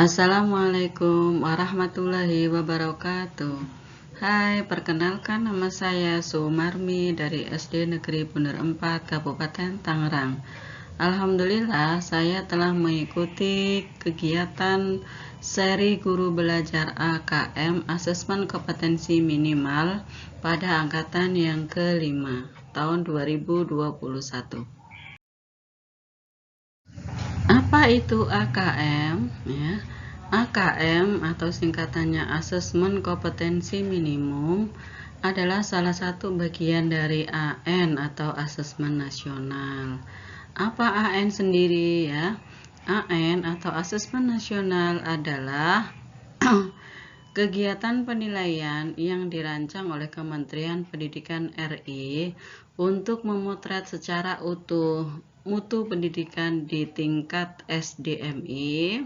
Assalamualaikum warahmatullahi wabarakatuh. Hai, perkenalkan nama saya Sumarmi dari SD Negeri Bunder 4, Kabupaten Tangerang. Alhamdulillah, saya telah mengikuti kegiatan seri guru belajar AKM Asesmen Kompetensi Minimal pada angkatan yang kelima tahun 2021. Apa itu AKM? AKM atau singkatannya Asesmen Kompetensi Minimum adalah salah satu bagian dari AN atau Asesmen Nasional. Apa AN sendiri ya? AN atau Asesmen Nasional adalah kegiatan penilaian yang dirancang oleh Kementerian Pendidikan RI untuk memotret secara utuh mutu pendidikan di tingkat SDMI,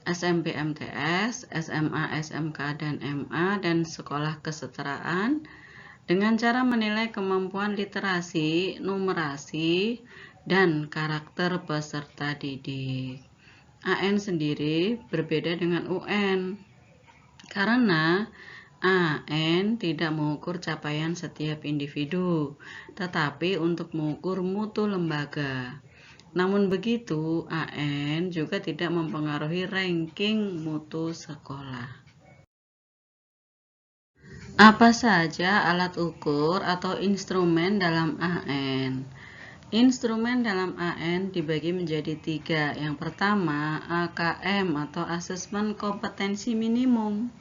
SMP MTS, SMA, SMK, dan MA, dan sekolah kesetaraan dengan cara menilai kemampuan literasi, numerasi, dan karakter peserta didik. AN sendiri berbeda dengan UN karena AN tidak mengukur capaian setiap individu, tetapi untuk mengukur mutu lembaga. Namun begitu, AN juga tidak mempengaruhi ranking mutu sekolah. Apa saja alat ukur atau instrumen dalam AN? Instrumen dalam AN dibagi menjadi 3. Yang pertama, AKM atau Asesmen Kompetensi Minimum.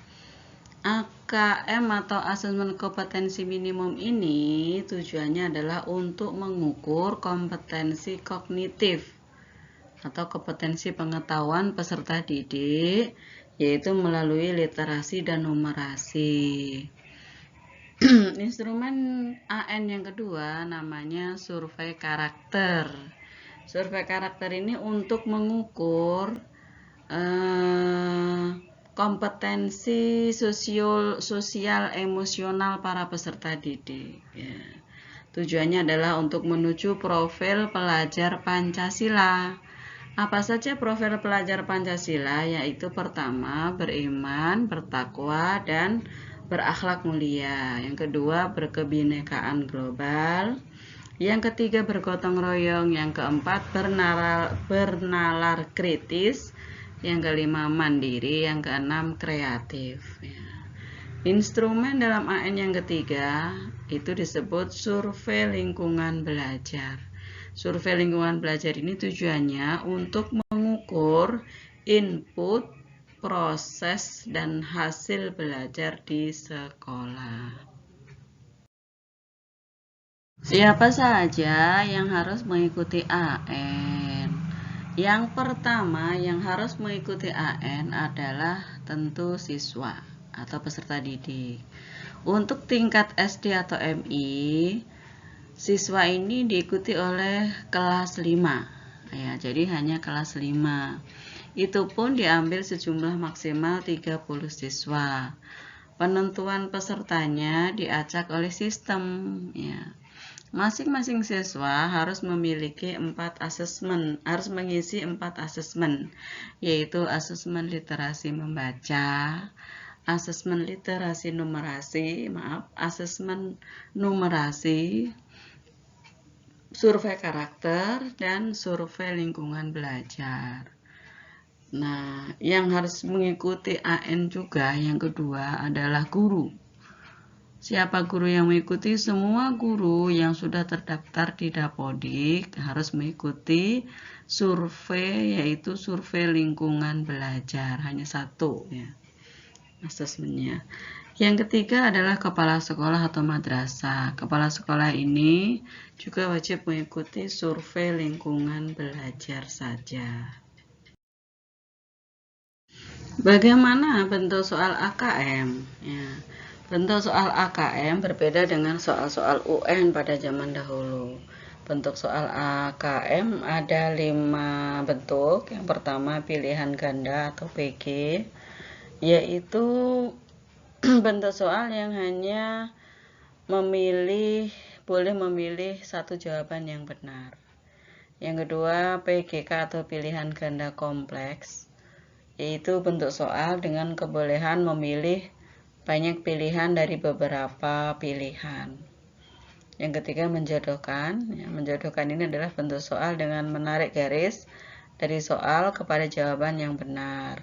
AKM atau Asesmen Kompetensi Minimum ini tujuannya adalah untuk mengukur kompetensi kognitif atau kompetensi pengetahuan peserta didik, yaitu melalui literasi dan numerasi. Instrumen AN yang kedua namanya survei karakter. Survei karakter ini untuk mengukur kompetensi sosial emosional para peserta didik. Ya. Tujuannya adalah untuk menuju profil pelajar Pancasila. Apa saja profil pelajar Pancasila? Yaitu pertama, beriman, bertakwa, dan berakhlak mulia. Yang kedua, berkebinekaan global. Yang ketiga, bergotong royong. Yang keempat, bernalar kritis. Yang kelima, mandiri. Yang keenam, kreatif. Instrumen dalam AN yang ketiga itu disebut survei lingkungan belajar. Survei lingkungan belajar ini tujuannya untuk mengukur input, proses, dan hasil belajar di sekolah. Siapa saja yang harus mengikuti AN? Yang pertama yang harus mengikuti AN adalah tentu siswa atau peserta didik. Untuk tingkat SD atau MI, siswa ini diikuti oleh kelas 5. Ya, jadi hanya kelas 5. Itu pun diambil sejumlah maksimal 30 siswa. Penentuan pesertanya diacak oleh sistem, ya. Masing-masing siswa harus memiliki 4 asesmen, harus mengisi 4 asesmen, yaitu asesmen literasi membaca, asesmen literasi numerasi, asesmen numerasi, survei karakter, dan survei lingkungan belajar. Nah, yang harus mengikuti AN juga yang kedua adalah guru. Siapa guru yang mengikuti? Semua guru yang sudah terdaftar di Dapodik harus mengikuti survei, yaitu survei lingkungan belajar. Hanya satu ya asesmennya. Yang ketiga adalah kepala sekolah atau madrasah. Kepala sekolah ini juga wajib mengikuti survei lingkungan belajar saja. Bagaimana bentuk soal AKM? Ya. Bentuk soal AKM berbeda dengan soal-soal UN pada zaman dahulu. Bentuk soal AKM ada 5 bentuk. Yang pertama pilihan ganda atau PG, yaitu bentuk soal yang hanya boleh memilih satu jawaban yang benar. Yang kedua PGK atau pilihan ganda kompleks. yaitu bentuk soal dengan kebolehan memilih banyak pilihan dari beberapa pilihan. Yang ketiga, menjodohkan. Menjodohkan ini adalah bentuk soal dengan menarik garis dari soal kepada jawaban yang benar.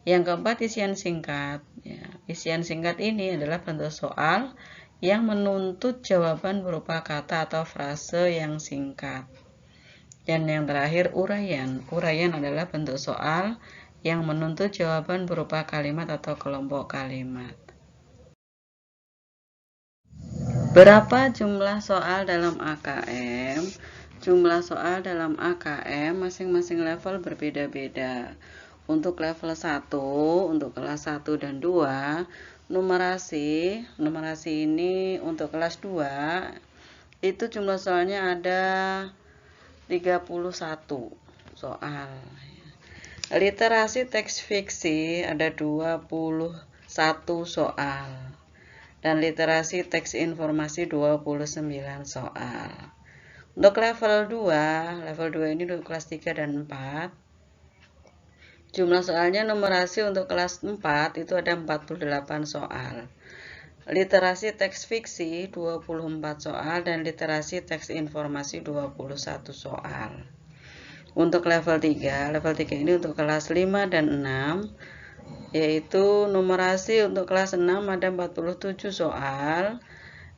Yang keempat, isian singkat. Isian singkat ini adalah bentuk soal yang menuntut jawaban berupa kata atau frase yang singkat. Dan yang terakhir, uraian. Uraian adalah bentuk soal yang menuntut jawaban berupa kalimat atau kelompok kalimat. Berapa jumlah soal dalam AKM? Jumlah soal dalam AKM masing-masing level berbeda-beda. Untuk level 1, untuk kelas 1 dan 2, numerasi ini untuk kelas 2, itu jumlah soalnya ada 31 soal. Literasi teks fiksi ada 21 soal. Dan literasi teks informasi 29 soal. Untuk level 2 ini untuk kelas 3 dan 4. Jumlah soalnya numerasi untuk kelas 4 itu ada 48 soal. Literasi teks fiksi 24 soal dan literasi teks informasi 21 soal. Untuk level 3 ini untuk kelas 5 dan 6, yaitu numerasi untuk kelas 6 ada 47 soal.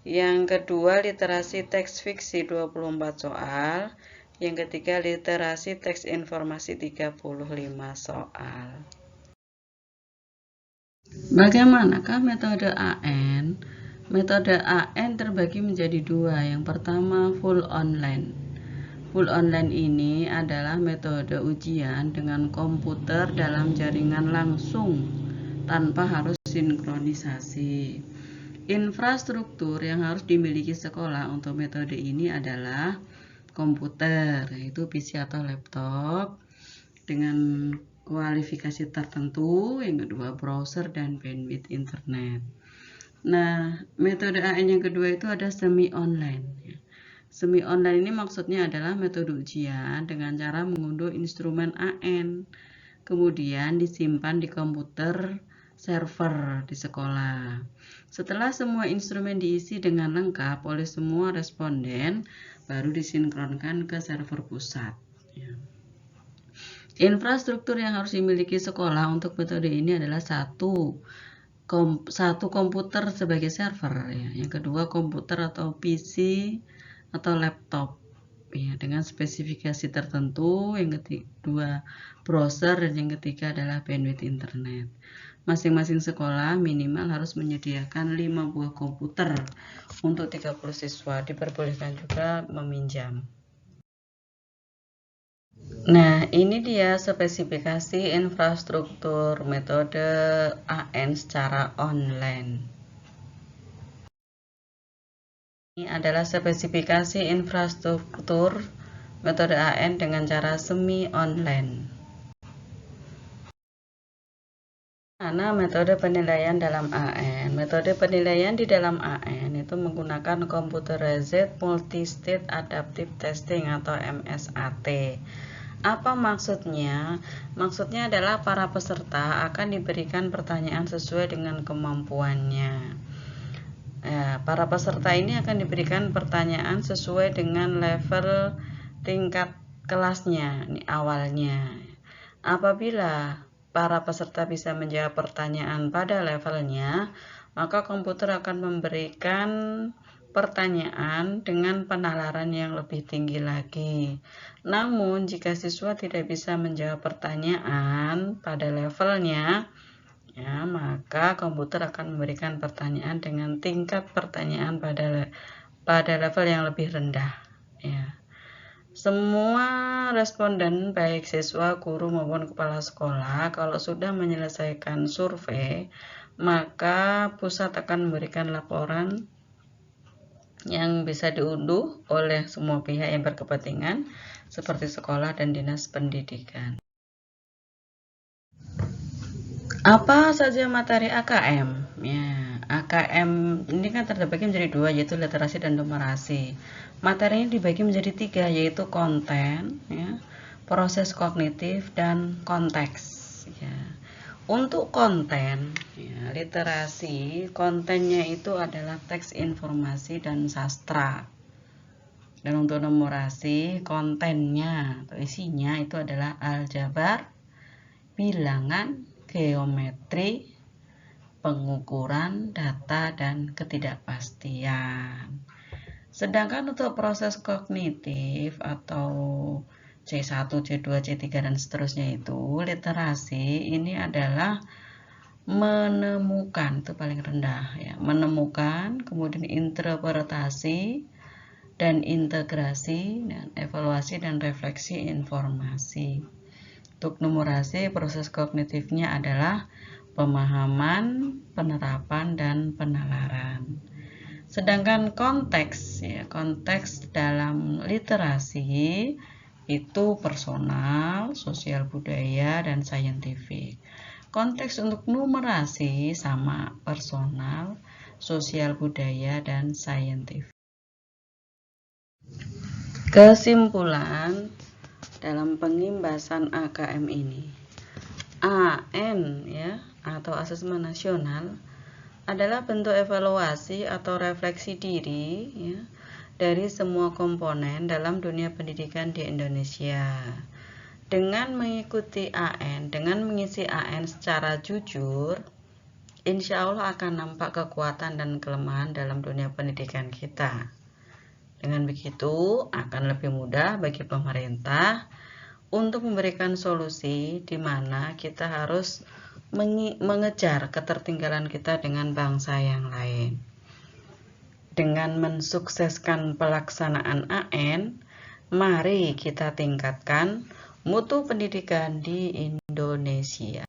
Yang kedua, literasi teks fiksi 24 soal. Yang ketiga, literasi teks informasi 35 soal. Bagaimanakah metode AN? Metode AN terbagi menjadi dua. Yang pertama, full online. Full online ini adalah metode ujian dengan komputer dalam jaringan langsung tanpa harus sinkronisasi. Infrastruktur yang harus dimiliki sekolah untuk metode ini adalah komputer, yaitu PC atau laptop dengan kualifikasi tertentu. Yang kedua, browser dan bandwidth internet. Nah, metode AN yang kedua itu ada semi online. Semi online ini maksudnya adalah metode ujian dengan cara mengunduh instrumen AN, kemudian disimpan di komputer server di sekolah. Setelah semua instrumen diisi dengan lengkap oleh semua responden, baru disinkronkan ke server pusat. Infrastruktur yang harus dimiliki sekolah untuk metode ini adalah satu komputer sebagai server, yang kedua komputer atau PC atau laptop dengan spesifikasi tertentu, yang kedua browser, dan yang ketiga adalah bandwidth internet. Masing-masing sekolah minimal harus menyediakan 5 buah komputer untuk 30 siswa, diperbolehkan juga meminjam. Nah, ini dia spesifikasi infrastruktur metode AN secara online. Ini adalah spesifikasi infrastruktur metode AN dengan cara semi online. Mana metode penilaian dalam AN? Metode penilaian di dalam AN itu menggunakan Computerized Multi-State Adaptive Testing atau MSAT. Apa maksudnya? Maksudnya adalah para peserta akan diberikan pertanyaan sesuai dengan kemampuannya. Para peserta ini akan diberikan pertanyaan sesuai dengan level tingkat kelasnya awalnya. Apabila para peserta bisa menjawab pertanyaan pada levelnya, maka komputer akan memberikan pertanyaan dengan penalaran yang lebih tinggi lagi. Namun, jika siswa tidak bisa menjawab pertanyaan pada levelnya, maka komputer akan memberikan pertanyaan dengan tingkat pertanyaan pada level yang lebih rendah. Semua responden, baik siswa, guru maupun kepala sekolah, kalau sudah menyelesaikan survei, maka pusat akan memberikan laporan yang bisa diunduh oleh semua pihak yang berkepentingan, seperti sekolah dan dinas pendidikan. Apa saja materi AKM? AKM ini kan terbagi menjadi dua, yaitu literasi dan numerasi. Materinya dibagi menjadi 3, yaitu konten, proses kognitif, dan konteks. Untuk konten, ya, literasi, kontennya itu adalah teks, informasi, dan sastra. Dan untuk numerasi, kontennya atau isinya itu adalah aljabar, bilangan, geometri, pengukuran, data, dan ketidakpastian. Sedangkan untuk proses kognitif atau C1, C2, C3, dan seterusnya itu, literasi ini adalah menemukan, itu paling rendah ya, menemukan, kemudian interpretasi dan integrasi dan evaluasi dan refleksi informasi. Untuk numerasi, proses kognitifnya adalah pemahaman, penerapan, dan penalaran. Sedangkan konteks ya, konteks dalam literasi itu personal, sosial budaya, dan saintifik. Konteks untuk numerasi sama personal, sosial budaya, dan saintifik. Kesimpulan dalam pengimbasan AKM ini, AN ya atau asesmen nasional adalah bentuk evaluasi atau refleksi diri ya, dari semua komponen dalam dunia pendidikan di Indonesia. Dengan mengikuti AN, dengan mengisi AN secara jujur, insya Allah akan nampak kekuatan dan kelemahan dalam dunia pendidikan kita. Dengan begitu, akan lebih mudah bagi pemerintah untuk memberikan solusi di mana kita harus mengejar ketertinggalan kita dengan bangsa yang lain. Dengan mensukseskan pelaksanaan AN, mari kita tingkatkan mutu pendidikan di Indonesia.